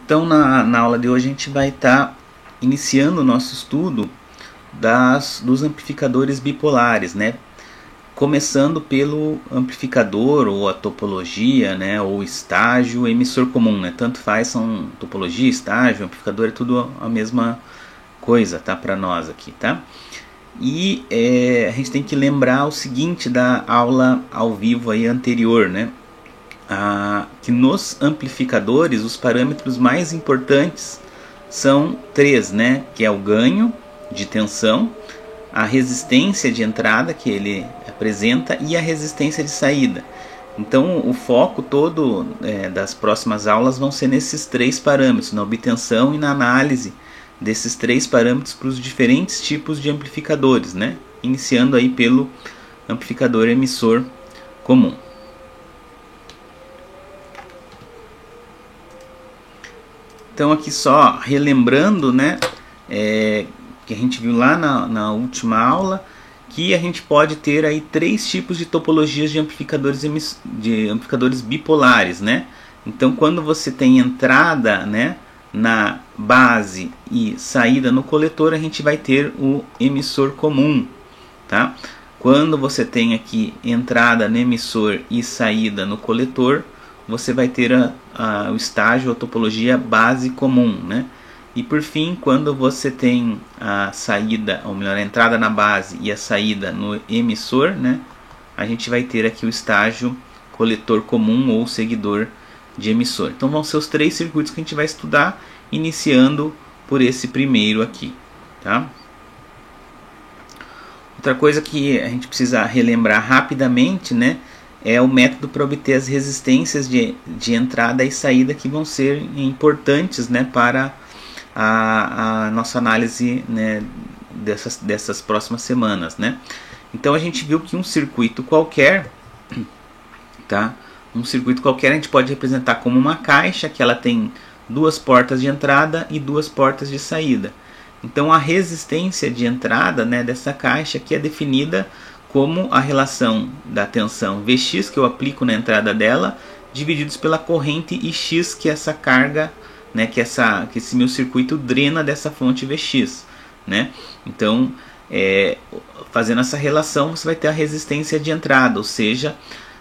Então, na aula de hoje, a gente vai estar iniciando o nosso estudo dos amplificadores bipolares, né? Começando pelo amplificador ou a topologia, né? Ou estágio emissor comum, né? Tanto faz, são topologia, estágio, amplificador, é tudo a mesma coisa, tá? Para nós aqui, tá? E a gente tem que lembrar o seguinte da aula ao vivo aí anterior, né? Que nos amplificadores os parâmetros mais importantes são três, né? Que é o ganho de tensão, a resistência de entrada que ele apresenta e a resistência de saída. Então o foco todo das próximas aulas vão ser nesses três parâmetros, na obtenção e na análise desses três parâmetros para os diferentes tipos de amplificadores, né? Iniciando aí pelo amplificador emissor comum. Então aqui só relembrando, né, que a gente viu lá na última aula, que a gente pode ter aí três tipos de topologias de amplificadores bipolares, né? Então quando você tem entrada, né, na base e saída no coletor, a gente vai ter o emissor comum, tá? Quando você tem aqui entrada no emissor e saída no coletor, você vai ter o estágio, a topologia base comum, né? E por fim, quando você tem a saída, ou melhor, a entrada na base e a saída no emissor, né? A gente vai ter aqui o estágio coletor comum ou seguidor de emissor. Então vão ser os três circuitos que a gente vai estudar, iniciando por esse primeiro aqui, tá? Outra coisa que a gente precisa relembrar rapidamente, né? É o método para obter as resistências de entrada e saída que vão ser importantes, né, para a nossa análise, né, dessas próximas semanas, né? Então a gente viu que um circuito qualquer, tá? Um circuito qualquer a gente pode representar como uma caixa que ela tem duas portas de entrada e duas portas de saída. Então a resistência de entrada, né, dessa caixa aqui é definida como a relação da tensão Vx que eu aplico na entrada dela, divididos pela corrente Ix que essa carga, né, que esse meu circuito drena dessa fonte Vx, né? Então, fazendo essa relação, você vai ter a resistência de entrada, ou seja,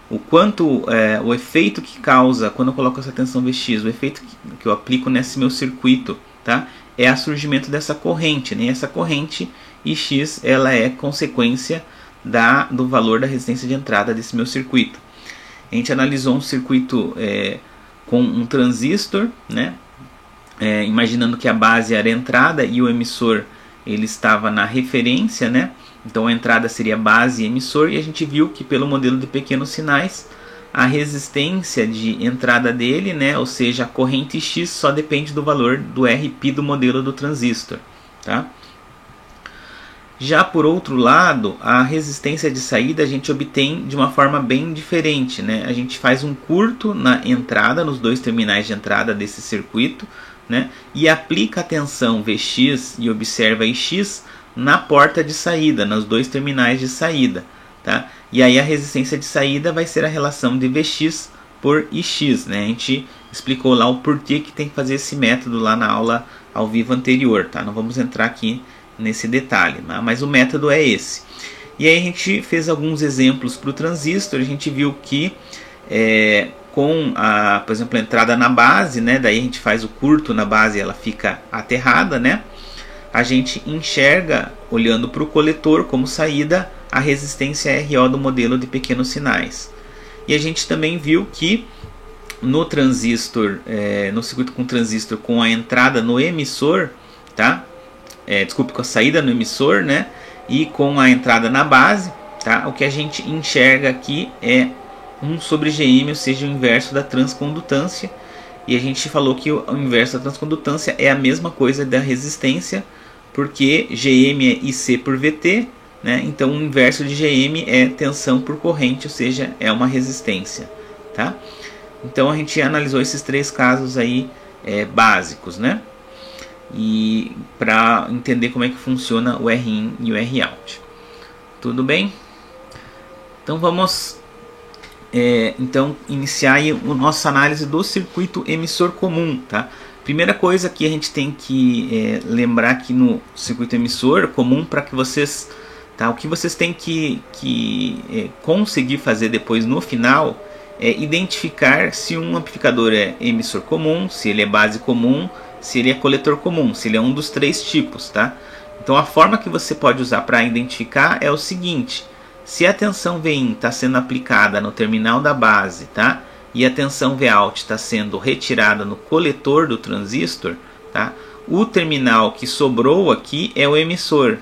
o quanto o efeito que causa quando eu coloco essa tensão Vx, o efeito que eu aplico nesse meu circuito, tá? É o surgimento dessa corrente, né? E essa corrente Ix, ela é consequência do valor da resistência de entrada desse meu circuito. A gente analisou um circuito com um transistor, né? Imaginando que a base era a entrada e o emissor ele estava na referência, né? Então a entrada seria base e emissor, e a gente viu que pelo modelo de pequenos sinais a resistência de entrada dele, né? Ou seja, a corrente X só depende do valor do Rp do modelo do transistor, tá? Já por outro lado, a resistência de saída a gente obtém de uma forma bem diferente, né? A gente faz um curto na entrada, nos dois terminais de entrada desse circuito, né? E aplica a tensão Vx e observa Ix na porta de saída, nos dois terminais de saída, tá? E aí a resistência de saída vai ser a relação de Vx por Ix, né? A gente explicou lá o porquê que tem que fazer esse método lá na aula ao vivo anterior, tá? Não vamos entrar aqui nesse detalhe, mas o método é esse. E aí a gente fez alguns exemplos para o transistor. A gente viu que com por exemplo, a entrada na base, né, daí a gente faz o curto na base, ela fica aterrada, né? A gente enxerga, olhando para o coletor como saída, a resistência RO do modelo de pequenos sinais. E a gente também viu que no transistor, no circuito com transistor com a entrada no emissor, tá? Desculpe, com a saída no emissor, né? E com a entrada na base, tá? O que a gente enxerga aqui é 1 sobre Gm, ou seja, o inverso da transcondutância. E a gente falou que o inverso da transcondutância é a mesma coisa da resistência, porque Gm é Ic por Vt, né? Então o inverso de Gm é tensão por corrente, ou seja, é uma resistência, tá? Então a gente analisou esses três casos aí básicos, né? E para entender como é que funciona o R-in e o R-out. Tudo bem? Então vamos então iniciar aí a nossa análise do circuito emissor comum, tá? Primeira coisa que a gente tem que lembrar aqui no circuito emissor comum, para que vocês, tá? O que vocês têm que conseguir fazer depois no final é identificar se um amplificador é emissor comum, se ele é base comum, se ele é coletor comum, se ele é um dos três tipos, tá? Então a forma que você pode usar para identificar é o seguinte: se a tensão Vin está sendo aplicada no terminal da base, tá? E a tensão Vout está sendo retirada no coletor do transistor, tá? O terminal que sobrou aqui é o emissor.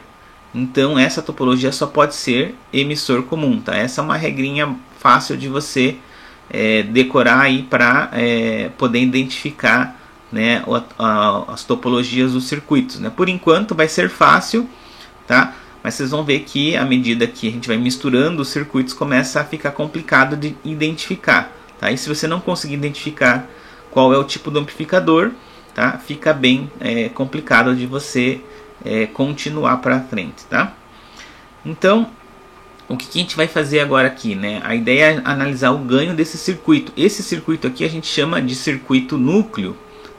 Então essa topologia só pode ser emissor comum, tá? Essa é uma regrinha fácil de você decorar aí para poder identificar, né, as topologias dos circuitos, né? Por enquanto vai ser fácil, tá? Mas vocês vão ver que à medida que a gente vai misturando os circuitos, começa a ficar complicado de identificar, tá? E se você não conseguir identificar qual é o tipo do amplificador, tá? Fica bem complicado de você continuar para frente, tá? Então, o que a gente vai fazer agora aqui, né? A ideia é analisar o ganho desse circuito. Esse circuito aqui a gente chama de circuito núcleo,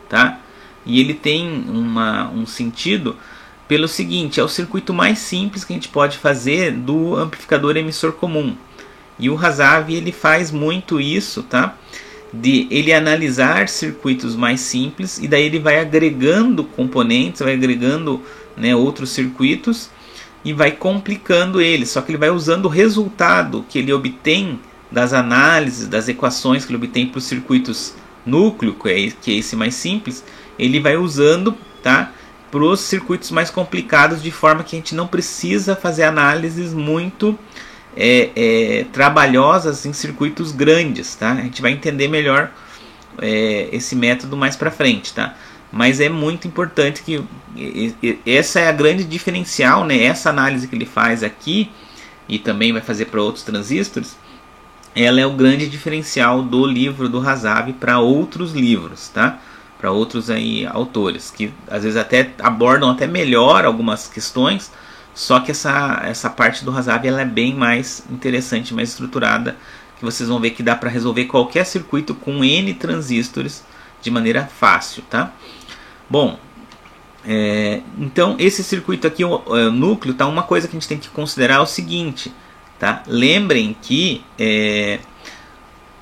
tá? E ele tem um sentido pelo seguinte: é o circuito mais simples que a gente pode fazer do amplificador emissor comum. E o Razavi ele faz muito isso, tá? De ele analisar circuitos mais simples e daí ele vai agregando componentes, vai agregando, né, outros circuitos e vai complicando eles. Só que ele vai usando o resultado que ele obtém das análises, das equações que ele obtém para os circuitos núcleo, que é esse mais simples, ele vai usando, tá, para os circuitos mais complicados, de forma que a gente não precisa fazer análises muito trabalhosas em circuitos grandes, tá? A gente vai entender melhor esse método mais para frente, tá? Mas é muito importante que essa é a grande diferencial, né? Essa análise que ele faz aqui e também vai fazer para outros transistores, ela é o grande diferencial do livro do Razavi para outros livros, tá? Para outros aí autores que às vezes até abordam até melhor algumas questões, só que essa parte do Razavi ela é bem mais interessante, mais estruturada, que vocês vão ver que dá para resolver qualquer circuito com N transistores de maneira fácil, tá? Bom, então esse circuito aqui, o núcleo, tá? Uma coisa que a gente tem que considerar é o seguinte, tá? Lembrem que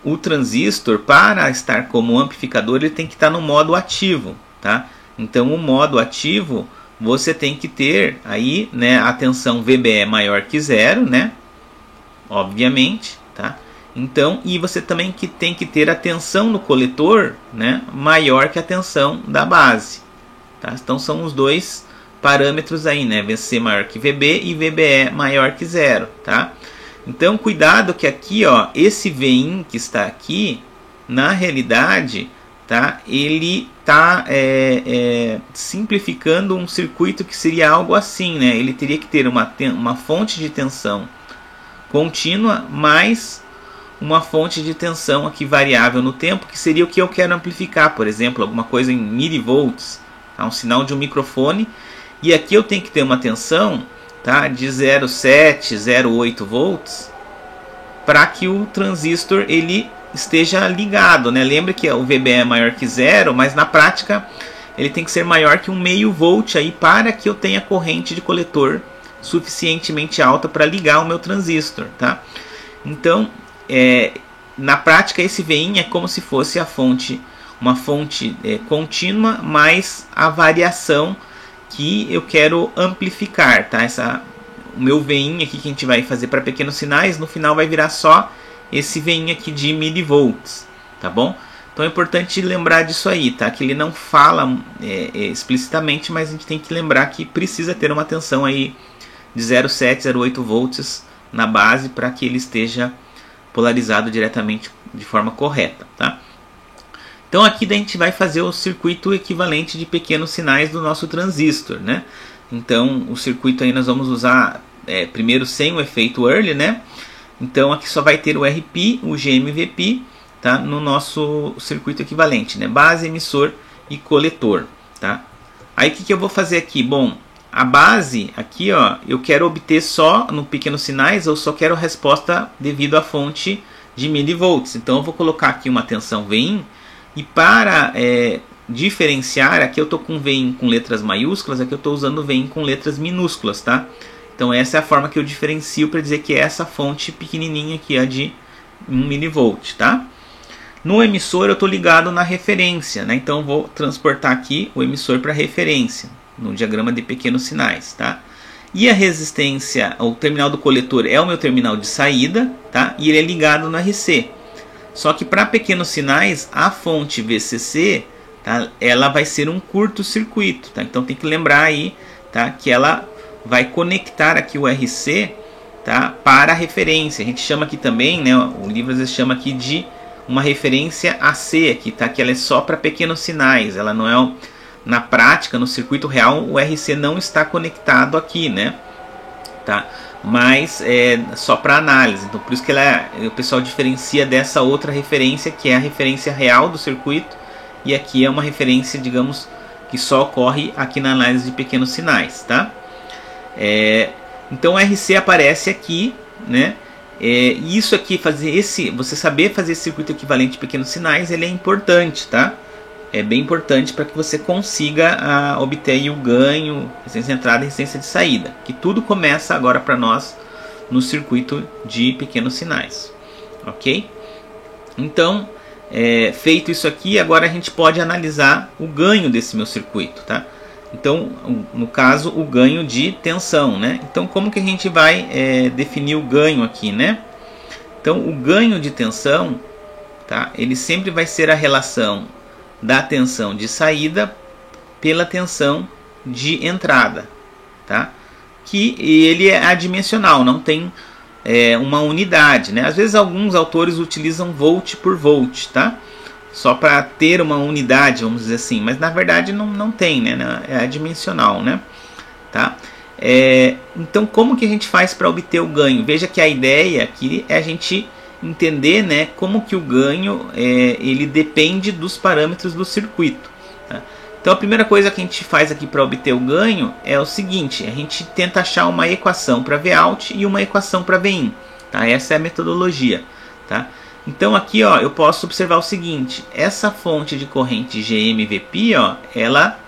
o transistor, para estar como amplificador, ele tem que estar no modo ativo, tá? Então o modo ativo, você tem que ter aí, né, a tensão VBE maior que zero, né? Obviamente, tá? Então, e você também tem que ter a tensão no coletor, né, maior que a tensão da base, tá? Então são os dois parâmetros aí, né? VC maior que VB e VBE maior que zero, tá? Então cuidado que aqui, ó, esse Vin que está aqui, na realidade, tá? Ele está simplificando um circuito que seria algo assim, né? Ele teria que ter uma fonte de tensão contínua mais uma fonte de tensão aqui variável no tempo, que seria o que eu quero amplificar, por exemplo, alguma coisa em milivolts, tá? Um sinal de um microfone, e aqui eu tenho que ter uma tensão, tá, de 0,7, 0,8 volts, para que o transistor ele esteja ligado, né? Lembra que o VBE é maior que zero, mas na prática ele tem que ser maior que 1,5 volt aí, para que eu tenha corrente de coletor suficientemente alta para ligar o meu transistor, tá? Então, na prática esse Vin é como se fosse uma fonte contínua mais a variação que eu quero amplificar, tá? O meu Vin aqui que a gente vai fazer para pequenos sinais, no final vai virar só esse Vin aqui de milivolts, tá bom? Então é importante lembrar disso aí, tá? Que ele não fala explicitamente, mas a gente tem que lembrar que precisa ter uma tensão aí de 0,7, 0,8 volts na base para que ele esteja polarizado diretamente de forma correta, tá? Então aqui a gente vai fazer o circuito equivalente de pequenos sinais do nosso transistor, né? Então o circuito aí nós vamos usar primeiro sem o efeito early, né? Então aqui só vai ter o RP, o GMVP, tá? No nosso circuito equivalente, né? Base, emissor e coletor, tá? Aí o que eu vou fazer aqui? Bom, a base aqui, ó, eu quero obter só no pequenos sinais, eu só quero resposta devido à fonte de milivolts. Então eu vou colocar aqui uma tensão Vin, e para diferenciar, aqui eu estou com Vin com letras maiúsculas, aqui eu estou usando Vin com letras minúsculas, tá? Então essa é a forma que eu diferencio para dizer que é essa fonte pequenininha aqui é de 1 milivolt, tá? No emissor eu estou ligado na referência, né? Então eu vou transportar aqui o emissor para referência, no diagrama de pequenos sinais, tá? E a resistência, o terminal do coletor é o meu terminal de saída, tá? E ele é ligado no RC. Só que para pequenos sinais, a fonte VCC, tá? Ela vai ser um curto-circuito, tá? Então tem que lembrar aí, tá? Que ela vai conectar aqui o RC, tá? Para a referência. A gente chama aqui também, né? O livro às vezes chama aqui de uma referência AC aqui, tá? Que ela é só para pequenos sinais. Ela não é na prática, no circuito real, o RC não está conectado aqui, né? Tá? Mas é só para análise. Então por isso que o pessoal diferencia dessa outra referência, que é a referência real do circuito, e aqui é uma referência, digamos, que só ocorre aqui na análise de pequenos sinais, tá? Então o RC aparece aqui, né? Isso aqui, você saber fazer esse circuito equivalente de pequenos sinais, ele é importante, tá? É bem importante para que você consiga obter aí o ganho, resistência de entrada e resistência de saída, que tudo começa agora para nós no circuito de pequenos sinais, ok? Então, feito isso aqui, agora a gente pode analisar o ganho desse meu circuito, tá? Então, no caso, o ganho de tensão, né? Então, como que a gente vai definir o ganho aqui, né? Então, o ganho de tensão, tá? Ele sempre vai ser a relação da tensão de saída pela tensão de entrada, tá? Que ele é adimensional, não tem uma unidade, né? Às vezes alguns autores utilizam volt por volt, tá? Só para ter uma unidade, vamos dizer assim, mas na verdade não tem, né? É adimensional, né? Tá? Então como que a gente faz para obter o ganho? Veja que a ideia aqui é a gente entender, né, como que o ganho ele depende dos parâmetros do circuito, tá? Então a primeira coisa que a gente faz aqui para obter o ganho é o seguinte: a gente tenta achar uma equação para Vout e uma equação para Vin, tá? Essa é a metodologia, tá? Então aqui, ó, eu posso observar o seguinte: essa fonte de corrente GMVP, ó, ela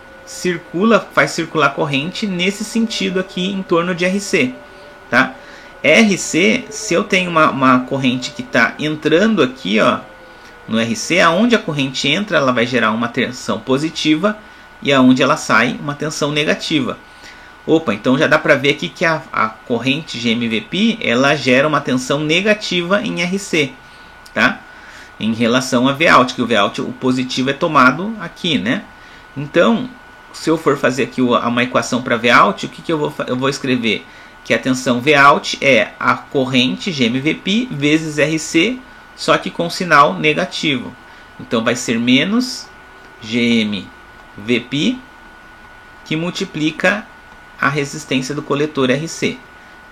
faz circular corrente nesse sentido aqui em torno de RC, tá? RC, se eu tenho uma corrente que está entrando aqui, ó, no RC, aonde a corrente entra, ela vai gerar uma tensão positiva, e aonde ela sai, uma tensão negativa. Opa, então já dá para ver aqui que a corrente GMVP, ela gera uma tensão negativa em RC, tá? Em relação a Vout, que o Vout, o positivo é tomado aqui, né? Então, se eu for fazer aqui uma equação para Vout, o que eu vou escrever? Que a tensão Vout é a corrente GMVP vezes RC, só que com sinal negativo. Então vai ser menos GMVP, que multiplica a resistência do coletor RC.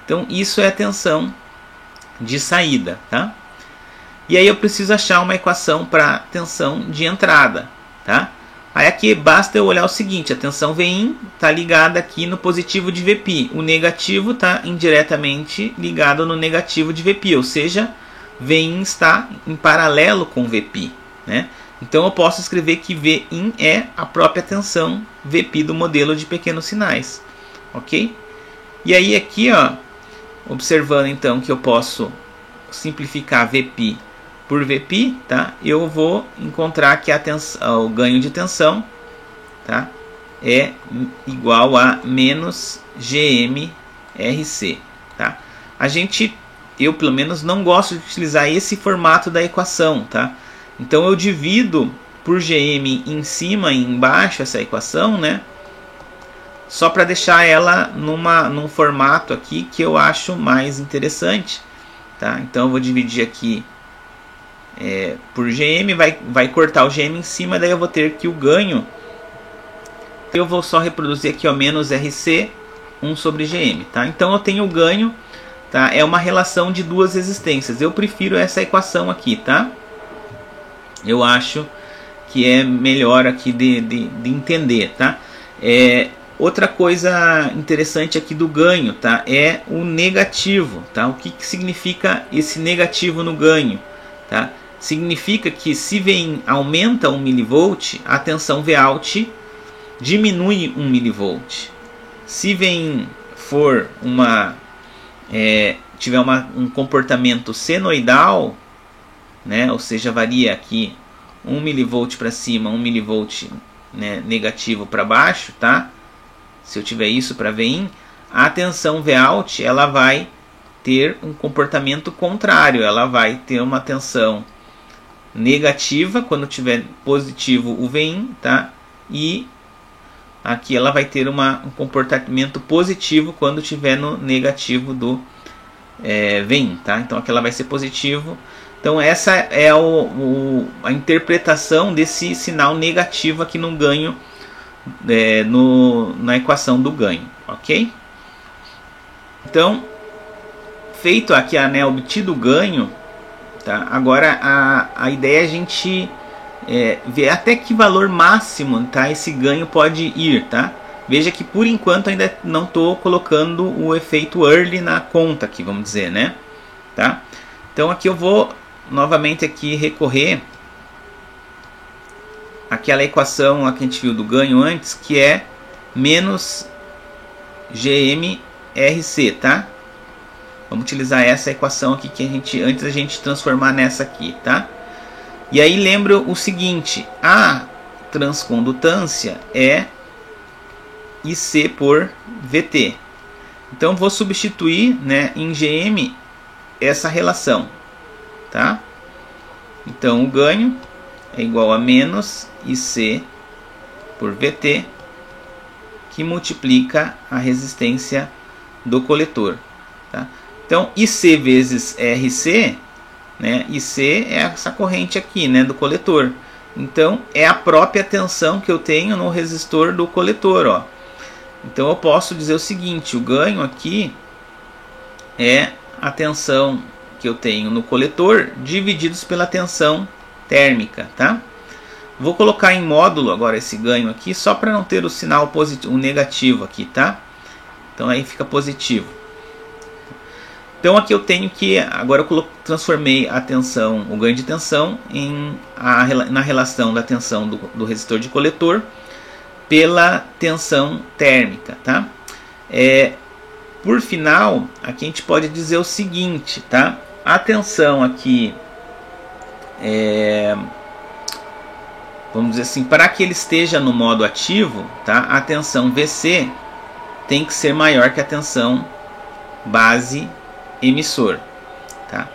Então isso é a tensão de saída, tá? E aí eu preciso achar uma equação para tensão de entrada, tá? Aí aqui basta eu olhar o seguinte: a tensão Vin está ligada aqui no positivo de Vp, o negativo está indiretamente ligado no negativo de Vp, ou seja, Vin está em paralelo com Vp, né? Então eu posso escrever que Vin é a própria tensão Vp do modelo de pequenos sinais, ok? E aí aqui, ó, observando então que eu posso simplificar Vp por Vp, tá? Eu vou encontrar que o ganho de tensão, tá? É igual a menos GMRC, tá? Eu pelo menos não gosto de utilizar esse formato da equação, tá? Então eu divido por GM em cima e embaixo essa equação, né? Só para deixar ela num formato aqui que eu acho mais interessante, tá? Então eu vou dividir aqui por GM, vai cortar o GM em cima, daí eu vou ter que o ganho, eu vou só reproduzir aqui, ó, menos RC 1 sobre GM, tá? Então eu tenho o ganho, tá? É uma relação de duas resistências. Eu prefiro essa equação aqui, tá? Eu acho que é melhor aqui de entender, tá? Outra coisa interessante aqui do ganho, tá? É o negativo, tá? O que significa esse negativo no ganho? tá? Significa que se Vin aumenta 1 mV, a tensão Vout diminui 1 mV. Se Vin for tiver um comportamento senoidal, né, ou seja, varia aqui 1 mV para cima, 1 mV, né, negativo para baixo, tá? Se eu tiver isso para Vin, a tensão Vout ela vai ter um comportamento contrário, ela vai ter uma tensão negativa quando tiver positivo o Vin, tá? E aqui ela vai ter um comportamento positivo quando tiver no negativo do Vin, tá? Então aqui ela vai ser positivo. Então essa é a interpretação desse sinal negativo aqui no ganho, na equação do ganho, ok? Então, feito aqui, né, obtido o ganho, tá? Agora a ideia é a gente ver até que valor máximo, tá, esse ganho pode ir, tá? Veja que por enquanto ainda não estou colocando o efeito early na conta aqui, vamos dizer, né? Tá? Então aqui eu vou novamente aqui recorrer àquela equação que a gente viu do ganho antes, que é menos GMRC, tá? Vamos utilizar essa equação aqui que antes a gente transformar nessa aqui, tá? E aí lembra o seguinte, a transcondutância é IC por VT. Então vou substituir, né, em GM essa relação, tá? Então o ganho é igual a menos IC por VT, que multiplica a resistência do coletor, tá? Então IC vezes RC, né, IC é essa corrente aqui, né, do coletor. Então é a própria tensão que eu tenho no resistor do coletor, ó. Então eu posso dizer o seguinte, o ganho aqui é a tensão que eu tenho no coletor divididos pela tensão térmica, tá? Vou colocar em módulo agora esse ganho aqui, só para não ter o sinal positivo, o negativo aqui, tá? Então aí fica positivo. Então aqui eu tenho que, agora eu transformei a tensão, o ganho de tensão na relação da tensão do resistor de coletor pela tensão térmica, tá? Por final, aqui a gente pode dizer o seguinte, tá? A tensão aqui, vamos dizer assim, para que ele esteja no modo ativo, tá? A tensão VC tem que ser maior que a tensão base emissor, tá?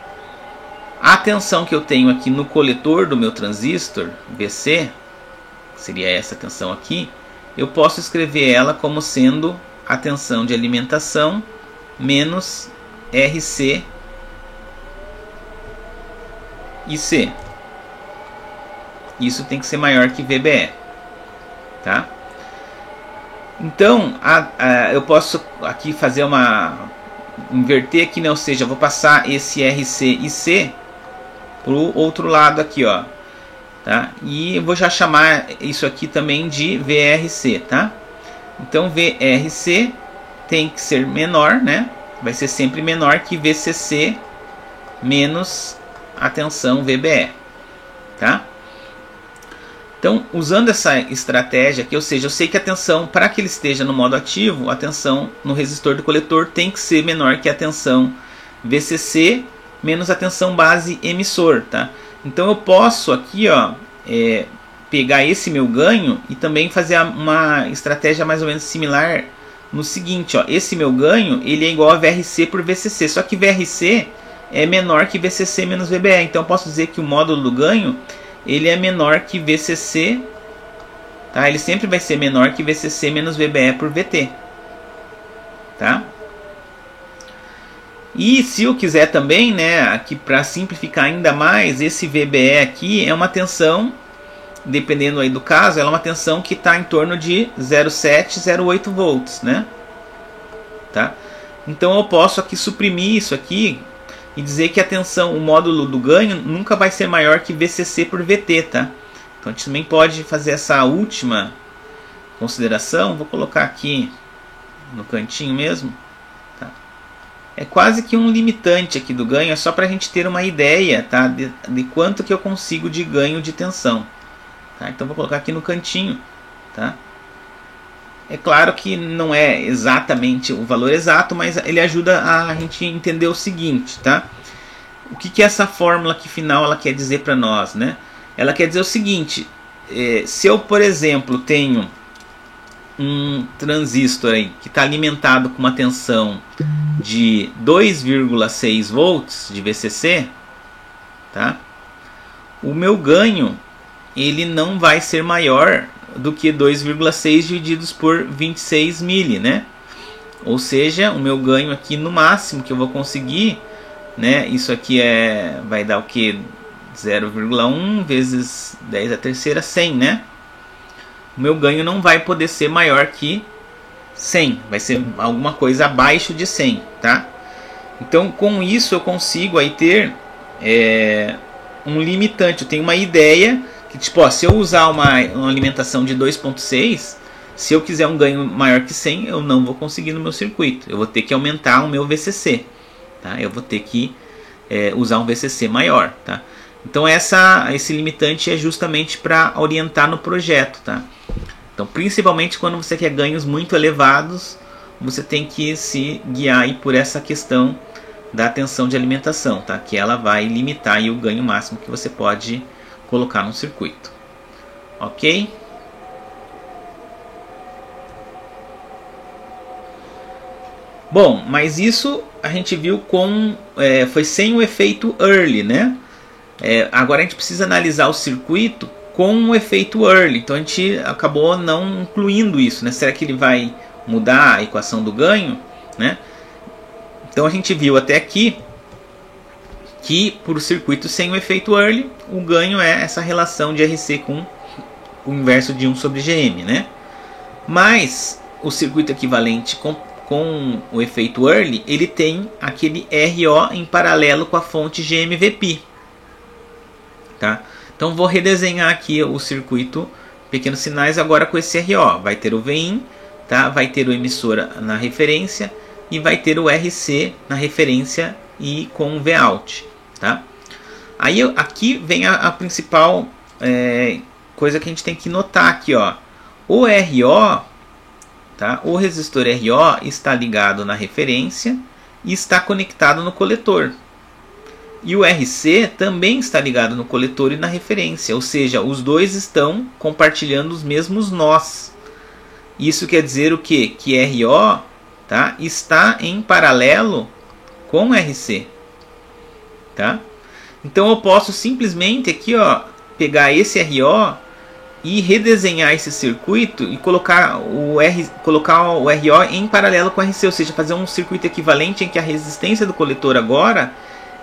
A tensão que eu tenho aqui no coletor do meu transistor, VC, seria essa tensão aqui, eu posso escrever ela como sendo a tensão de alimentação menos RC IC. Isso tem que ser maior que VBE, tá? Então, eu posso aqui fazer inverter aqui, né? Ou seja, eu vou passar esse RC IC para o outro lado aqui, ó. Tá? E eu vou já chamar isso aqui também de VRC, tá? Então VRC tem que ser menor, né? Vai ser sempre menor que VCC menos a tensão VBE, tá? Então, usando essa estratégia aqui, ou seja, eu sei que a tensão, para que ele esteja no modo ativo, a tensão no resistor do coletor tem que ser menor que a tensão VCC menos a tensão base emissor, tá? Então eu posso aqui, ó, pegar esse meu ganho e também fazer uma estratégia mais ou menos similar no seguinte, ó, esse meu ganho ele é igual a VRC por VCC, só que VRC é menor que VCC menos VBE, então eu posso dizer que o módulo do ganho ele é menor que VCC, tá? Ele sempre vai ser menor que VCC menos VBE por VT, tá? E se eu quiser também, né, aqui para simplificar ainda mais, esse VBE aqui é uma tensão, dependendo aí do caso, ela é uma tensão que está em torno de 0,7, 0,8 volts, né? Tá? Então eu posso aqui suprimir isso aqui e dizer que a tensão, o módulo do ganho nunca vai ser maior que VCC por VT, tá? Então a gente também pode fazer essa última consideração, vou colocar aqui no cantinho mesmo, tá? é quase que um limitante aqui do ganho, é só para a gente ter uma ideia, tá, de quanto que eu consigo de ganho de tensão. Tá? Então vou colocar aqui no cantinho. Tá? É claro que não é exatamente o valor exato, mas ele ajuda a gente entender o seguinte. Tá? O que essa fórmula aqui final ela quer dizer para nós? Né? Ela quer dizer o seguinte, se eu, por exemplo, tenho um transistor aí que está alimentado com uma tensão de 2,6 volts de VCC, tá? O meu ganho ele não vai ser maior do que 2,6 divididos por 26 mili, né? Ou seja, o meu ganho aqui no máximo que eu vou conseguir, né? Isso aqui vai dar o que? 0,1 vezes 10 a terceira, 100, né? O meu ganho não vai poder ser maior que 100, vai ser alguma coisa abaixo de 100, tá? Então com isso eu consigo aí ter um limitante, eu tenho uma ideia que tipo, ó, se eu usar uma alimentação de 2,6, se eu quiser um ganho maior que 100, eu não vou conseguir no meu circuito, eu vou ter que aumentar o meu VCC, tá? Eu vou ter que usar um VCC maior, tá? Então esse limitante é justamente para orientar no projeto, tá? Então, principalmente quando você quer ganhos muito elevados, você tem que se guiar aí por essa questão da tensão de alimentação, tá? Que ela vai limitar aí o ganho máximo que você pode colocar no circuito. Ok? Bom, mas isso a gente viu foi sem o efeito early, né? Agora a gente precisa analisar o circuito com o efeito early, então a gente acabou não incluindo isso, né? Será que ele vai mudar a equação do ganho, né? Então a gente viu até aqui que por o circuito sem o efeito early, o ganho é essa relação de RC com o inverso de 1 sobre GM, né? Mas o circuito equivalente com o efeito early, ele tem aquele RO em paralelo com a fonte GMVP, tá? Então vou redesenhar aqui o circuito pequenos sinais agora com esse RO. Vai ter o Vin, tá? Vai ter o emissor na referência e vai ter o RC na referência e com o Vout, tá? Aí aqui vem a principal coisa que a gente tem que notar aqui, ó. O RO, tá? O resistor RO está ligado na referência e está conectado no coletor. E o RC também está ligado no coletor e na referência, ou seja, os dois estão compartilhando os mesmos nós. Isso quer dizer o quê? Que RO, tá, está em paralelo com RC. Tá? Então eu posso simplesmente aqui, ó, pegar esse RO e redesenhar esse circuito e colocar o RO em paralelo com o RC, ou seja, fazer um circuito equivalente em que a resistência do coletor agora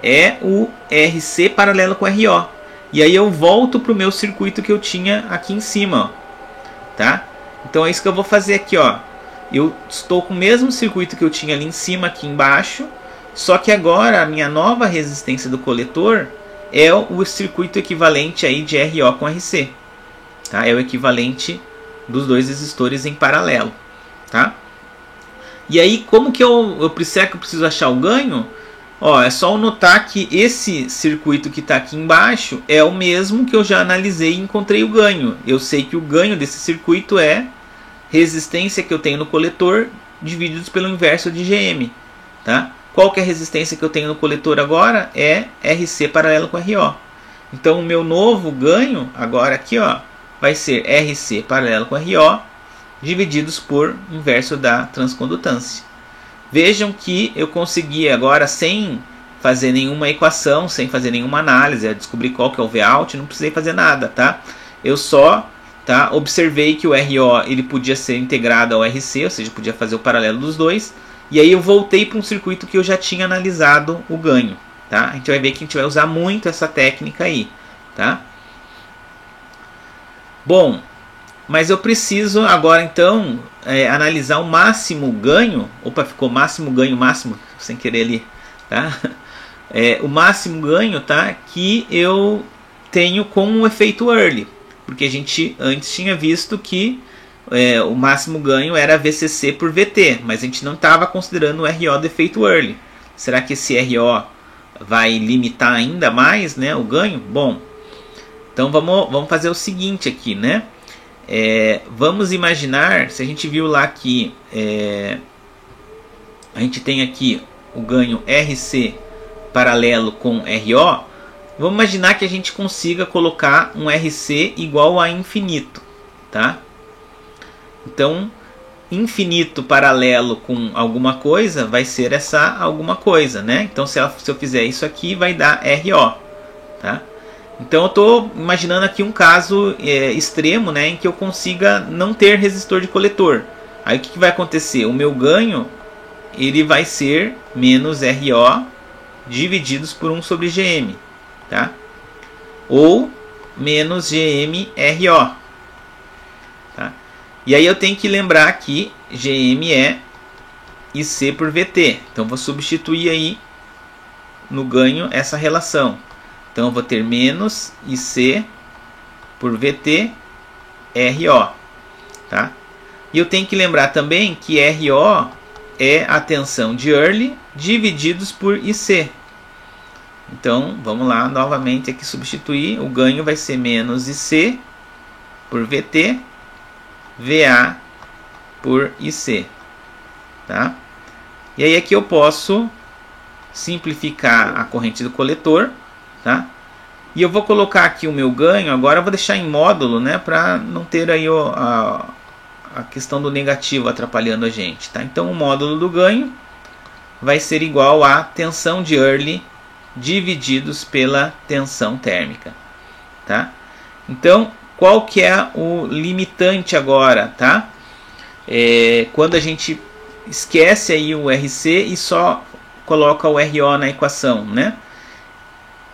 é o RC paralelo com o RO. E aí eu volto para o meu circuito que eu tinha aqui em cima, ó, tá? Então é isso que eu vou fazer aqui, ó. Eu estou com o mesmo circuito que eu tinha ali em cima, aqui embaixo, só que agora a minha nova resistência do coletor é o circuito equivalente aí de RO com RC, tá? É o equivalente dos dois resistores em paralelo, tá? E aí como que eu preciso achar o ganho? Ó, é só notar que esse circuito que está aqui embaixo é o mesmo que eu já analisei e encontrei o ganho. Eu sei que o ganho desse circuito é resistência que eu tenho no coletor divididos pelo inverso de GM. Tá? Qual que é a resistência que eu tenho no coletor agora? É RC paralelo com RO. Então o meu novo ganho agora aqui, ó, vai ser RC paralelo com RO divididos por inverso da transcondutância. Vejam que eu consegui agora, sem fazer nenhuma equação, sem fazer nenhuma análise, descobrir qual que é o Vout, não precisei fazer nada, tá? Eu só, tá, observei que o RO ele podia ser integrado ao RC, ou seja, podia fazer o paralelo dos dois, e aí eu voltei para um circuito que eu já tinha analisado o ganho, tá? A gente vai ver que a gente vai usar muito essa técnica aí, tá? Bom, mas eu preciso agora então analisar o máximo ganho. Opa, ficou máximo ganho, máximo, sem querer ali, tá? O máximo ganho, tá, que eu tenho com o efeito early, porque a gente antes tinha visto que o máximo ganho era VCC por VT, mas a gente não estava considerando o RO do efeito early, Será que esse RO vai limitar ainda mais, né, o ganho? Bom, então vamos fazer o seguinte aqui, né? Vamos imaginar, se a gente viu lá que a gente tem aqui o ganho RC paralelo com RO, vamos imaginar que a gente consiga colocar um RC igual a infinito, tá? Então, infinito paralelo com alguma coisa vai ser essa alguma coisa, né? Então, se eu fizer isso aqui, vai dar RO, tá? Então, eu estou imaginando aqui um caso extremo, né, em que eu consiga não ter resistor de coletor. Aí, o que vai acontecer? O meu ganho ele vai ser menos RO divididos por 1 sobre GM, tá? Ou menos GM RO, tá? E aí eu tenho que lembrar que GM é IC por VT. Então vou substituir aí no ganho essa relação. Então eu vou ter menos IC por VT RO, tá? E eu tenho que lembrar também que RO é a tensão de Early divididos por IC. Então, vamos lá, novamente aqui substituir. O ganho vai ser menos IC por VT, VA por IC. Tá? E aí aqui eu posso simplificar a corrente do coletor. Tá? E eu vou colocar aqui o meu ganho. Agora eu vou deixar em módulo, né, para não ter aí a questão do negativo atrapalhando a gente, tá? Então o módulo do ganho vai ser igual a tensão de Early divididos pela tensão térmica, tá? Então qual que é o limitante agora, tá? Quando a gente esquece aí o RC e só coloca o RO na equação, né?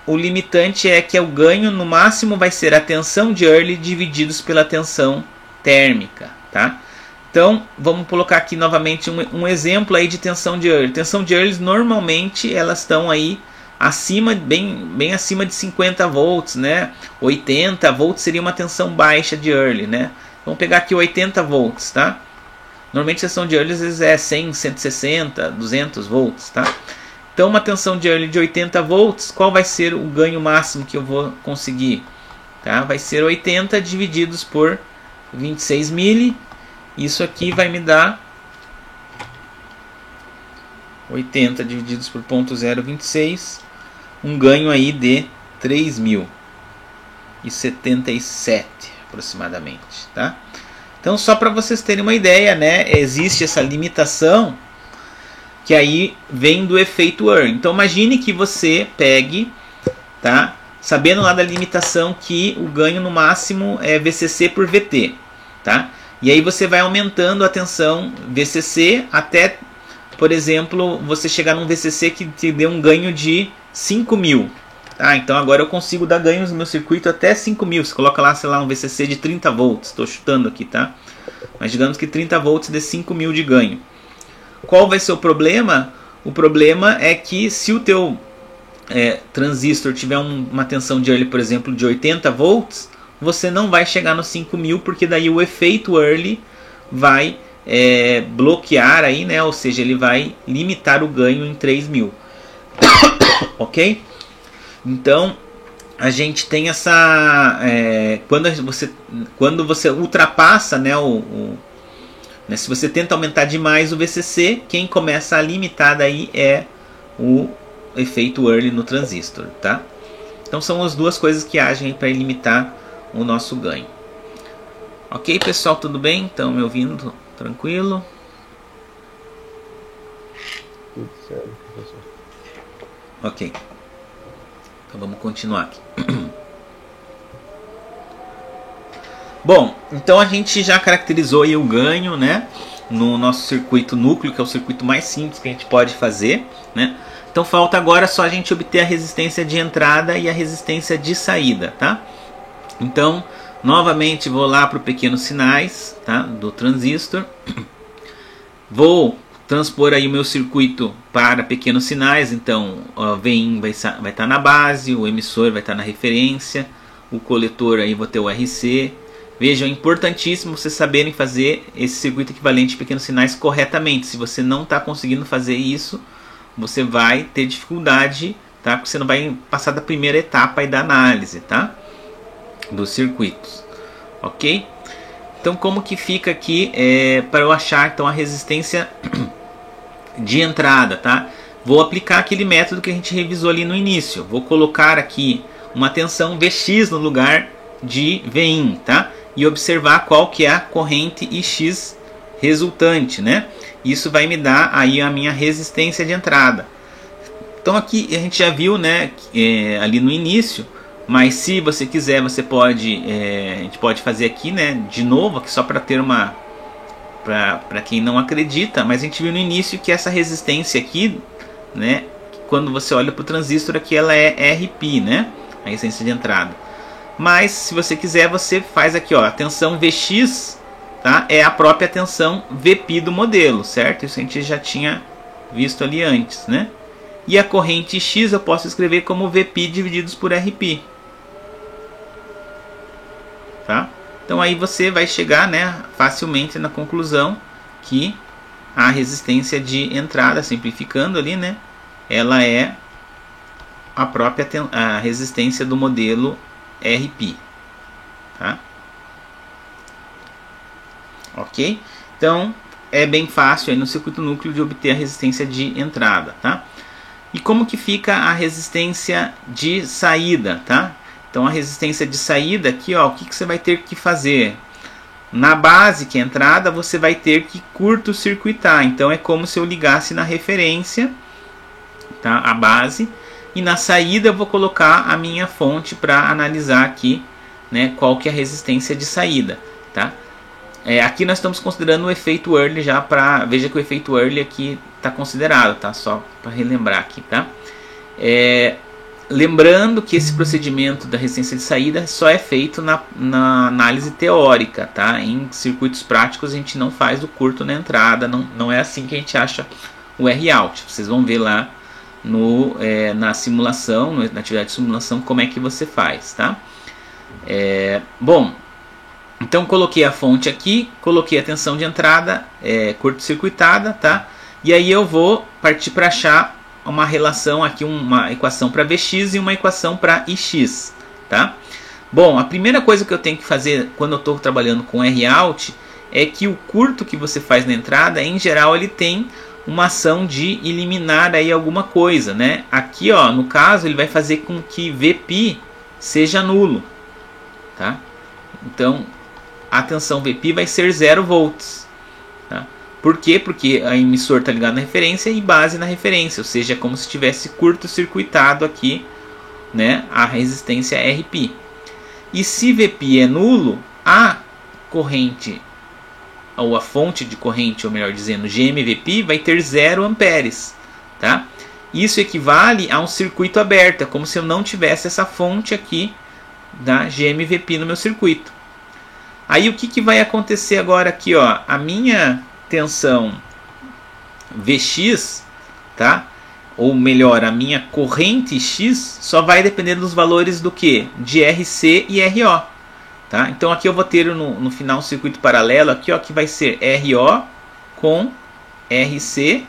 O limitante é que o ganho no máximo vai ser a tensão de Early divididos pela tensão térmica. Tá? Então vamos colocar aqui novamente um exemplo aí de tensão de Early. Tensão de Early normalmente elas estão aí acima, bem acima de 50 volts, né? 80 volts seria uma tensão baixa de Early, né? Vamos pegar aqui 80 volts, tá? Normalmente a tensão de Early às vezes é 100, 160, 200 volts, tá? Então uma tensão de Early de 80 volts, qual vai ser o ganho máximo que eu vou conseguir? Tá? Vai ser 80 divididos por 26 mili, isso aqui vai me dar 80 divididos por 0,026, um ganho aí de 3.077 aproximadamente, tá? Então só para vocês terem uma ideia, né, existe essa limitação que aí vem do efeito Early. Então imagine que você pegue, tá? Sabendo lá da limitação que o ganho no máximo é VCC por VT, tá? E aí você vai aumentando a tensão VCC até, por exemplo, você chegar num VCC que te dê um ganho de 5.000, tá? Então agora eu consigo dar ganhos no meu circuito até 5.000. Você coloca lá, sei lá, um VCC de 30 volts, estou chutando aqui, tá? Mas digamos que 30 volts dê 5.000 de ganho. Qual vai ser o problema? O problema é que se o teu transistor tiver uma tensão de Early, por exemplo, de 80 volts, você não vai chegar nos 5.000, porque daí o efeito Early vai bloquear aí, né? Ou seja, ele vai limitar o ganho em 3.000. Ok? Então a gente tem essa quando você ultrapassa, né, se você tenta aumentar demais o VCC, quem começa a limitar daí é o efeito Early no transistor, tá? Então são as duas coisas que agem para limitar o nosso ganho. Ok, pessoal, tudo bem? Estão me ouvindo? Tranquilo? Tudo certo, professor. Ok. Então vamos continuar aqui. Bom, então a gente já caracterizou aí o ganho, né, no nosso circuito núcleo, que é o circuito mais simples que a gente pode fazer, né? Então falta agora só a gente obter a resistência de entrada e a resistência de saída, tá? Então, novamente vou lá para o pequenos sinais, tá, do transistor. Vou transpor aí o meu circuito para pequenos sinais. Então, o Vin vai estar na base, o emissor vai estar na referência, o coletor aí vou ter o RC. Vejam, é importantíssimo vocês saberem fazer esse circuito equivalente de pequenos sinais corretamente. Se você não está conseguindo fazer isso, você vai ter dificuldade, tá? Porque você não vai passar da primeira etapa aí da análise, tá? Dos circuitos, ok? Então como que fica aqui para eu achar então a resistência de entrada, tá? Vou aplicar aquele método que a gente revisou ali no início. Vou colocar aqui uma tensão Vx no lugar de Vin, tá? E observar qual que é a corrente Ix resultante, né? Isso vai me dar aí a minha resistência de entrada. Então aqui a gente já viu, né, ali no início, mas se você quiser, você pode, a gente pode fazer aqui, né, de novo, aqui só para ter uma, para quem não acredita, mas a gente viu no início que essa resistência aqui, né, quando você olha para o transistor aqui, ela é RP, né, a resistência de entrada. Mas se você quiser, você faz aqui, ó, a tensão Vx, tá, é a própria tensão Vp do modelo, certo? Isso a gente já tinha visto ali antes, né? E a corrente X eu posso escrever como Vp divididos por Rp, tá? Então aí você vai chegar, né, facilmente na conclusão que a resistência de entrada, simplificando ali, né, ela é a própria a resistência do modelo Rp, tá? Ok? Então é bem fácil aí no circuito núcleo de obter a resistência de entrada, tá? E como que fica a resistência de saída, tá? Então a resistência de saída aqui, ó, o que você vai ter que fazer? Na base, que é a entrada, você vai ter que curto-circuitar. Então é como se eu ligasse na referência, tá, a base, e na saída eu vou colocar a minha fonte para analisar aqui, né, qual que é a resistência de saída, tá? Aqui nós estamos considerando o efeito Early já para... Veja que o efeito Early aqui está considerado, tá? Só para relembrar aqui, tá? Lembrando que esse procedimento da resistência de saída só é feito na análise teórica, tá? Em circuitos práticos a gente não faz o curto na entrada, não é assim que a gente acha o R-out. Vocês vão ver lá na simulação, na atividade de simulação, como é que você faz, tá? Bom, então coloquei a fonte aqui, coloquei a tensão de entrada curto-circuitada, tá? E aí eu vou partir para achar uma relação aqui, uma equação para Vx e uma equação para Ix, tá? Bom, a primeira coisa que eu tenho que fazer quando eu estou trabalhando com R-out é que o curto que você faz na entrada, em geral, ele tem uma ação de eliminar aí alguma coisa, né? Aqui, ó, no caso, ele vai fazer com que Vp seja nulo, tá? Então a tensão Vp vai ser 0 volts. Tá? Por quê? Porque a emissor está ligado na referência e base na referência, ou seja, é como se tivesse curto-circuitado aqui, né, a resistência Rp. E se Vp é nulo, a corrente, ou a fonte de corrente, ou melhor dizendo, GMVp, vai ter 0 amperes. Tá? Isso equivale a um circuito aberto, é como se eu não tivesse essa fonte aqui da GMVp no meu circuito. Aí o que vai acontecer agora aqui, ó? A minha tensão Vx, tá? Ou melhor, a minha corrente X só vai depender dos valores do que? De RC e RO, tá? Então aqui eu vou ter no final um circuito paralelo aqui, ó, que vai ser RO com RC.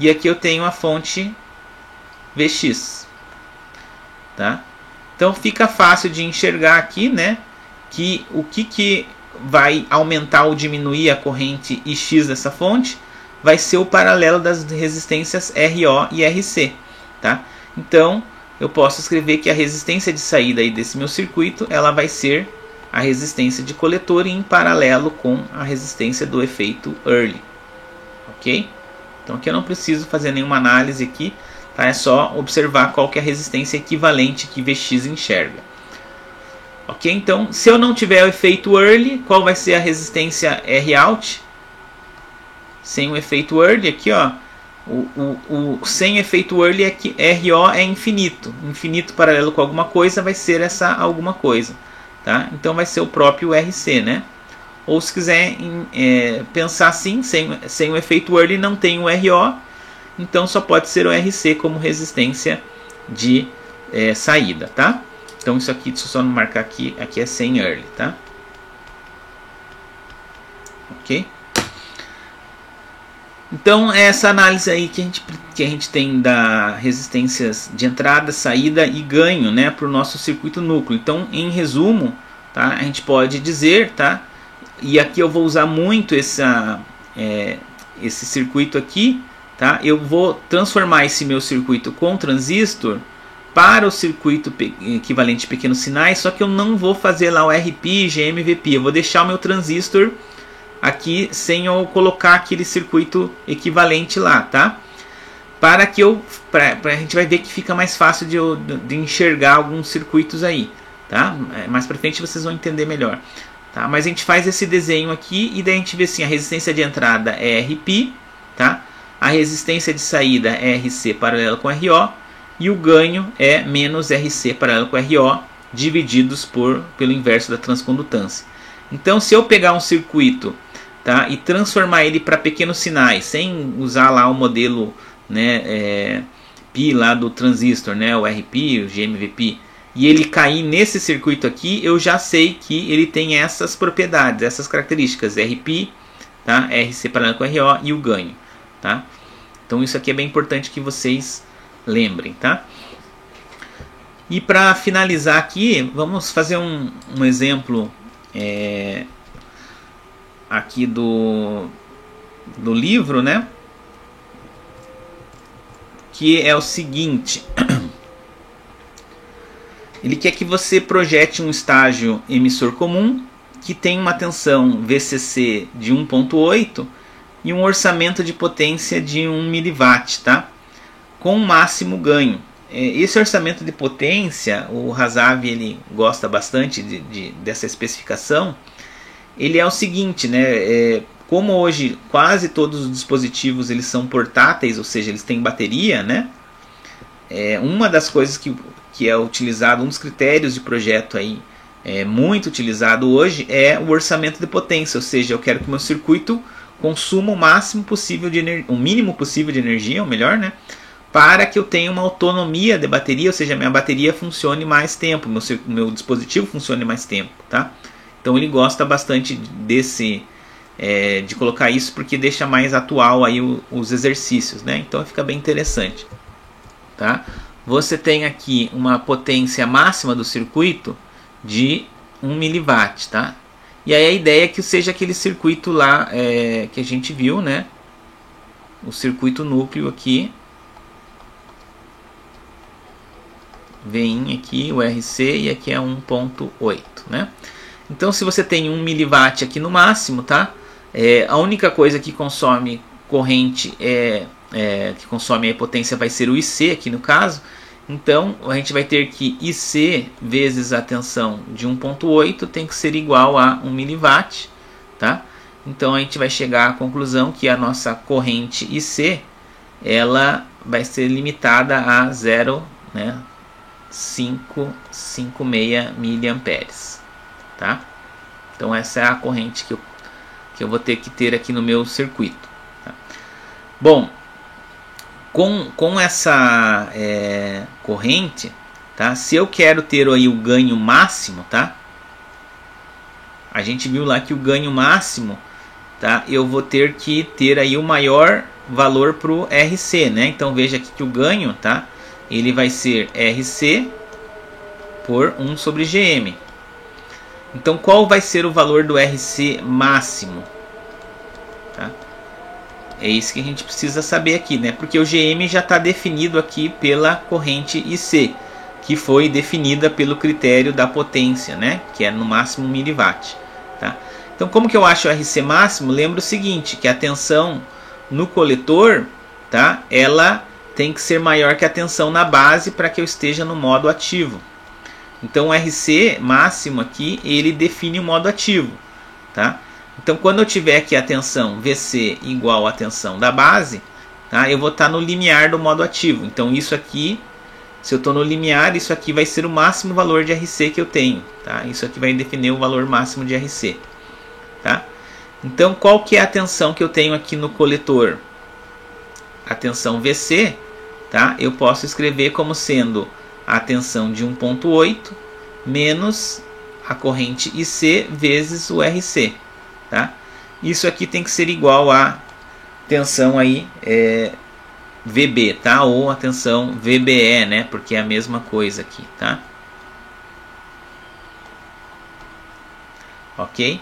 E aqui eu tenho a fonte Vx, tá? Então fica fácil de enxergar aqui, né, que o que vai aumentar ou diminuir a corrente Ix dessa fonte vai ser o paralelo das resistências RO e RC, tá? Então eu posso escrever que a resistência de saída aí desse meu circuito, ela vai ser a resistência de coletor em paralelo com a resistência do efeito Early, ok? Então aqui eu não preciso fazer nenhuma análise aqui. Tá? É só observar qual que é a resistência equivalente que Vx enxerga. Ok? Então, se eu não tiver o efeito Early, qual vai ser a resistência R-out? Sem o efeito Early, aqui, ó, sem efeito Early é que RO é infinito. Infinito paralelo com alguma coisa vai ser essa alguma coisa. Tá? Então vai ser o próprio RC, né? Ou se quiser pensar assim, sem o efeito Early não tem o RO. Então só pode ser o RC como resistência de saída, tá? Então isso aqui, deixa eu só marcar aqui é sem Early, tá? Ok? Então é essa análise aí que a gente tem da resistências de entrada, saída e ganho, né, para o nosso circuito núcleo. Então, em resumo, tá, a gente pode dizer, tá, e aqui eu vou usar muito esse circuito aqui, tá, eu vou transformar esse meu circuito com transistor para o circuito equivalente de pequenos sinais, só que eu não vou fazer lá o RP, GM, VP, eu vou deixar o meu transistor aqui sem eu colocar aquele circuito equivalente lá, tá? Para que a gente vai ver que fica mais fácil de enxergar alguns circuitos aí, tá? Mais para frente vocês vão entender melhor, tá? Mas a gente faz esse desenho aqui e daí a gente vê assim, a resistência de entrada é RP, tá? A resistência de saída é RC paralelo com RO e o ganho é menos RC paralelo com RO divididos pelo inverso da transcondutância. Então, se eu pegar um circuito, tá, e transformar ele para pequenos sinais, sem usar lá o modelo, né, pi lá do transistor, né, o RP, o GMVP, e ele cair nesse circuito aqui, eu já sei que ele tem essas propriedades, essas características, RP, tá, RC paralelo com RO e o ganho, tá? Então isso aqui é bem importante que vocês lembrem, tá? E para finalizar aqui, vamos fazer um exemplo aqui do livro, né? Que é o seguinte: ele quer que você projete um estágio emissor comum que tem uma tensão VCC de 1.8 e um orçamento de potência de 1 mW, tá? Com um máximo ganho. Esse orçamento de potência, o Hasav ele gosta bastante dessa especificação. Ele é o seguinte, né? Como hoje quase todos os dispositivos eles são portáteis, ou seja, eles têm bateria, né? Uma das coisas que é utilizado, um dos critérios de projeto aí muito utilizado hoje é o orçamento de potência, ou seja, eu quero que o meu circuito consuma o máximo possível o mínimo possível de energia, ou melhor, né? Para que eu tenha uma autonomia de bateria, ou seja, minha bateria funcione mais tempo, meu dispositivo funcione mais tempo, tá? Então ele gosta bastante de colocar isso porque deixa mais atual aí os exercícios, né? Então fica bem interessante, tá? Você tem aqui uma potência máxima do circuito de 1 mW, tá? E aí a ideia é que seja aquele circuito lá que a gente viu, né? O circuito núcleo aqui. Vem aqui o RC e aqui é 1.8, né? Então se você tem 1 mW aqui no máximo, tá? A única coisa que consome corrente que consome a potência vai ser o IC aqui no caso. Então a gente vai ter que IC vezes a tensão de 1.8 tem que ser igual a 1 mW, tá? Então a gente vai chegar à conclusão que a nossa corrente IC ela vai ser limitada a 0, né? 556 miliamperes, tá? Então essa é a corrente que eu vou ter que ter aqui no meu circuito, tá? Bom, com essa corrente, tá? Se eu quero ter aí o ganho máximo, tá? A gente viu lá que o ganho máximo, tá? Eu vou ter que ter aí o maior valor para o RC, né? Então veja aqui que o ganho, tá? Ele vai ser RC por 1 sobre GM. Então qual vai ser o valor do RC máximo? Tá? É isso que a gente precisa saber aqui, né? Porque o GM já está definido aqui pela corrente IC, que foi definida pelo critério da potência, né? Que é no máximo 1 mW. Tá? Então como que eu acho o RC máximo? Lembra o seguinte, que a tensão no coletor, tá? Ela tem que ser maior que a tensão na base para que eu esteja no modo ativo. Então o RC máximo aqui, ele define o modo ativo, tá? Então quando eu tiver aqui a tensão VC igual à tensão da base, tá? Eu vou estar no limiar do modo ativo. Então isso aqui, se eu estou no limiar, isso aqui vai ser o máximo valor de RC que eu tenho, tá? Isso aqui vai definir o valor máximo de RC, tá? Então qual que é a tensão que eu tenho aqui no coletor? A tensão VC, tá? Eu posso escrever como sendo a tensão de 1.8 menos a corrente IC vezes o RC, tá? Isso aqui tem que ser igual a tensão aí VB, tá? Ou a tensão VBE, né? Porque é a mesma coisa aqui, tá? Ok?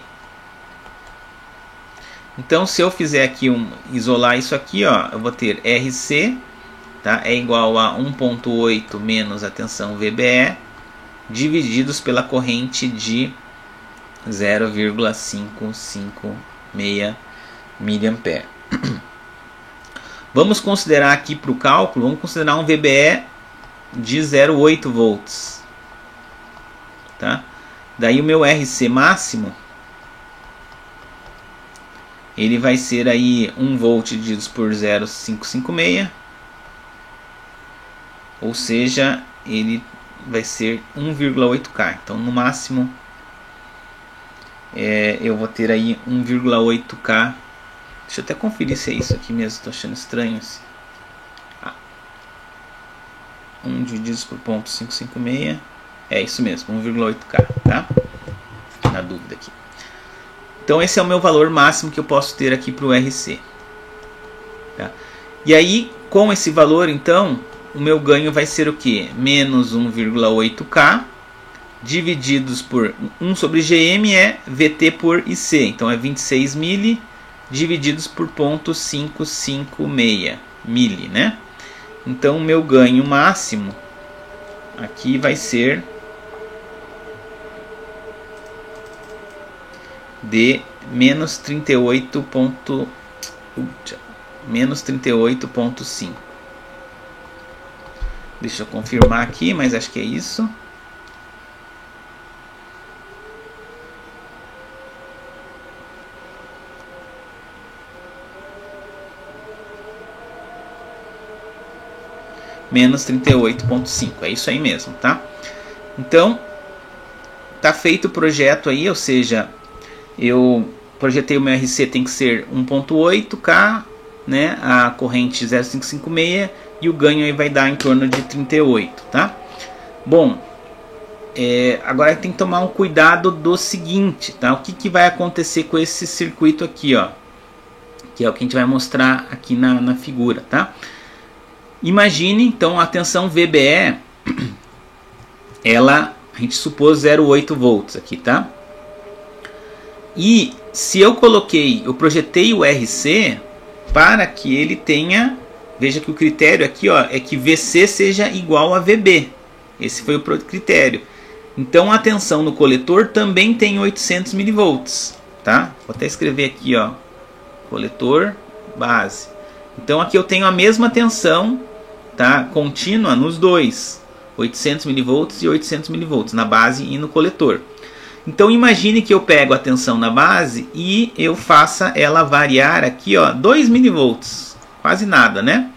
Então, se eu fizer aqui isolar isso aqui, ó, eu vou ter RC, tá? É igual a 1.8 menos a tensão VBE divididos pela corrente de 0,556 mA. Vamos considerar aqui para o cálculo, vamos considerar um VBE de 0,8 volts, tá? Daí o meu RC máximo, ele vai ser aí 1 volt dividido por 0,556, ou seja, ele vai ser 1,8K. Então no máximo eu vou ter aí 1,8K. Deixa eu até conferir se é isso aqui mesmo, estou achando estranho. 1 dividido por 0,556, é isso mesmo, 1,8K, tá? Na dúvida aqui. Então esse é o meu valor máximo que eu posso ter aqui para o RC. Tá? E aí, com esse valor, então, o meu ganho vai ser o que? Menos 1,8K divididos por 1 sobre GM é VT por IC. Então é 26 mili divididos por 0,556 mili, né? Então o meu ganho máximo aqui vai ser de menos 38,5. Deixa eu confirmar aqui, mas acho que é isso. Menos 38,5, é isso aí mesmo, tá? Então, tá feito o projeto aí, ou seja, eu projetei o meu RC tem que ser 1.8K, né? A corrente 0,556 e o ganho aí vai dar em torno de 38, tá? Bom, agora tem que tomar um cuidado do seguinte, tá? O que vai acontecer com esse circuito aqui, ó? Que é o que a gente vai mostrar aqui na figura, tá? Imagine então a tensão VBE, a gente supôs 0,8 volts aqui, tá? E se eu projetei o RC para que ele tenha, veja que o critério aqui, ó, é que VC seja igual a VB. Esse foi o critério. Então a tensão no coletor também tem 800 mV, tá? Vou até escrever aqui, ó, coletor base. Então aqui eu tenho a mesma tensão, tá, contínua nos dois, 800 mV e 800 mV na base e no coletor. Então imagine que eu pego a tensão na base e eu faça ela variar aqui, ó, 2 mV, quase nada, né?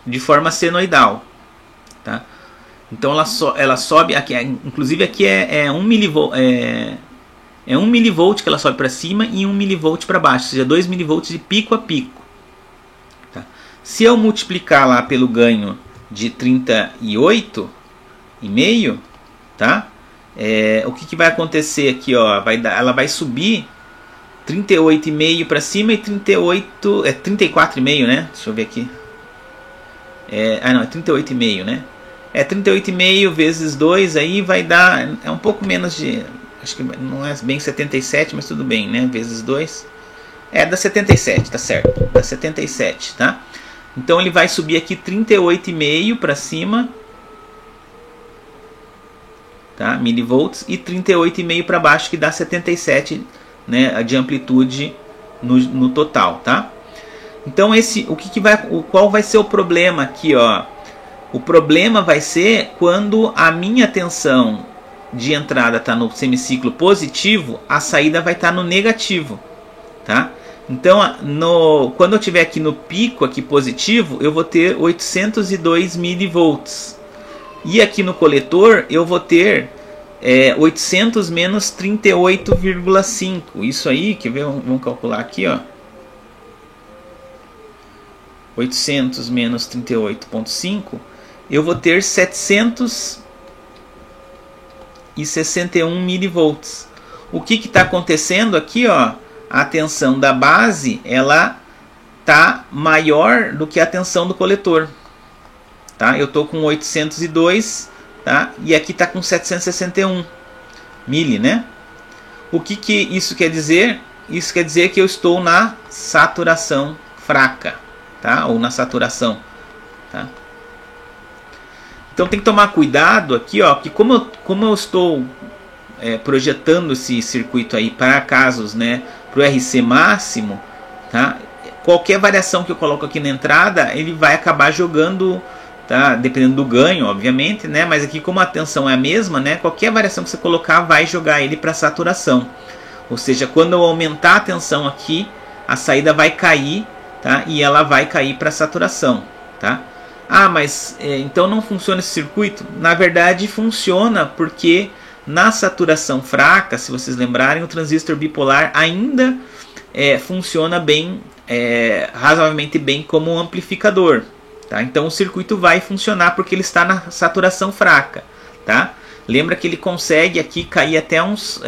De forma senoidal, tá? Então ela sobe aqui, inclusive aqui é 1 mV, é 1 mV que ela sobe para cima e 1 mV para baixo, ou seja, 2 mV de pico a pico. Tá? Se eu multiplicar lá pelo ganho de 38,5, tá? O que vai acontecer aqui, ó? Ela vai subir 38,5 para cima e 34,5, né? Deixa eu ver aqui. Não, é 38,5, né? 38,5 vezes 2 aí vai dar, um pouco menos de, acho que não é bem 77, mas tudo bem, né? Vezes 2. Dá 77, tá certo? Dá 77, tá? Então ele vai subir aqui 38,5 para cima, tá? Milivolts, e 38,5 para baixo, que dá 77, né, de amplitude no total, tá? Então qual vai ser o problema aqui, ó? O problema vai ser quando a minha tensão de entrada está no semiciclo positivo, a saída vai estar no negativo, tá? Então, quando eu estiver aqui no pico aqui positivo, eu vou ter 802 milivolts. E aqui no coletor eu vou ter 800 menos 38,5. Isso aí, quer ver? Vamos calcular aqui, ó. 800 menos 38,5, eu vou ter 761 milivolts. O que está acontecendo aqui, ó? A tensão da base, ela tá maior do que a tensão do coletor, tá? Eu tô com 802, tá? E aqui tá com 761 mili, né? O que isso quer dizer? Isso quer dizer que eu estou na saturação fraca, tá? Ou na saturação, tá? Então tem que tomar cuidado aqui, ó, que como eu estou projetando esse circuito aí para casos, né, para o RC máximo, tá? Qualquer variação que eu coloco aqui na entrada, ele vai acabar jogando, tá? Dependendo do ganho, obviamente, né? Mas aqui como a tensão é a mesma, né? Qualquer variação que você colocar vai jogar ele para saturação. Ou seja, quando eu aumentar a tensão aqui, a saída vai cair, tá? E ela vai cair para saturação, tá? Ah, mas então não funciona esse circuito? Na verdade funciona, porque na saturação fraca, se vocês lembrarem, o transistor bipolar ainda funciona bem, razoavelmente bem como um amplificador, tá? Então o circuito vai funcionar porque ele está na saturação fraca, tá? Lembra que ele consegue aqui cair até uns...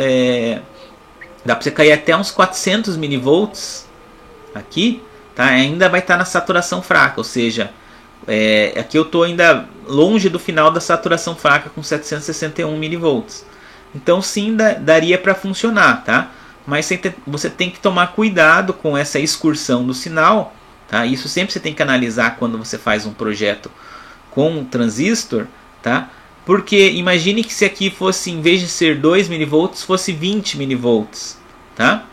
dá para você cair até uns 400 milivolts aqui, tá? Ainda vai estar na saturação fraca, ou seja, aqui eu estou ainda longe do final da saturação fraca com 761 milivolts. Então sim, daria para funcionar, tá? Mas você tem que tomar cuidado com essa excursão do sinal, tá? Isso sempre você tem que analisar quando você faz um projeto com um transistor, tá? Porque imagine que se aqui fosse, em vez de ser 2 milivolts, fosse 20 milivolts, tá?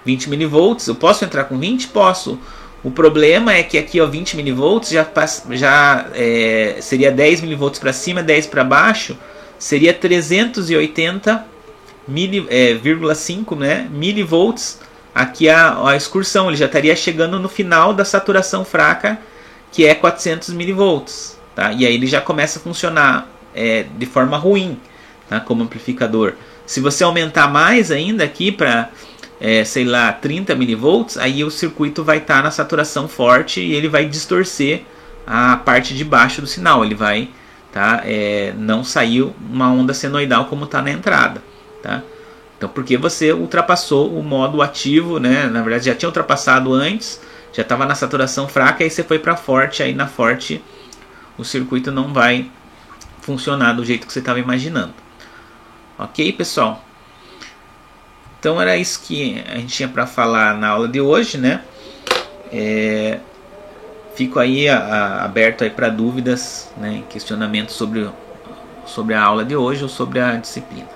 20 milivolts, eu posso entrar com 20? Posso. O problema é que aqui, ó, 20 milivolts já seria 10 milivolts para cima, 10 para baixo, seria 380,5, né, milivolts. Aqui a excursão, ele já estaria chegando no final da saturação fraca, que é 400 milivolts, tá? E aí ele já começa a funcionar de forma ruim, tá, como amplificador. Se você aumentar mais ainda aqui para sei lá, 30 milivolts, aí o circuito vai estar na saturação forte e ele vai distorcer a parte de baixo do sinal. Ele vai, tá, não sair uma onda senoidal como está na entrada, tá? Então, porque você ultrapassou o modo ativo, né? Na verdade já tinha ultrapassado antes, já estava na saturação fraca, aí você foi para forte, aí na forte o circuito não vai funcionar do jeito que você estava imaginando. Ok, pessoal? Então era isso que a gente tinha para falar na aula de hoje, né? Fico aí aberto aí para dúvidas, né, questionamentos sobre a aula de hoje ou sobre a disciplina.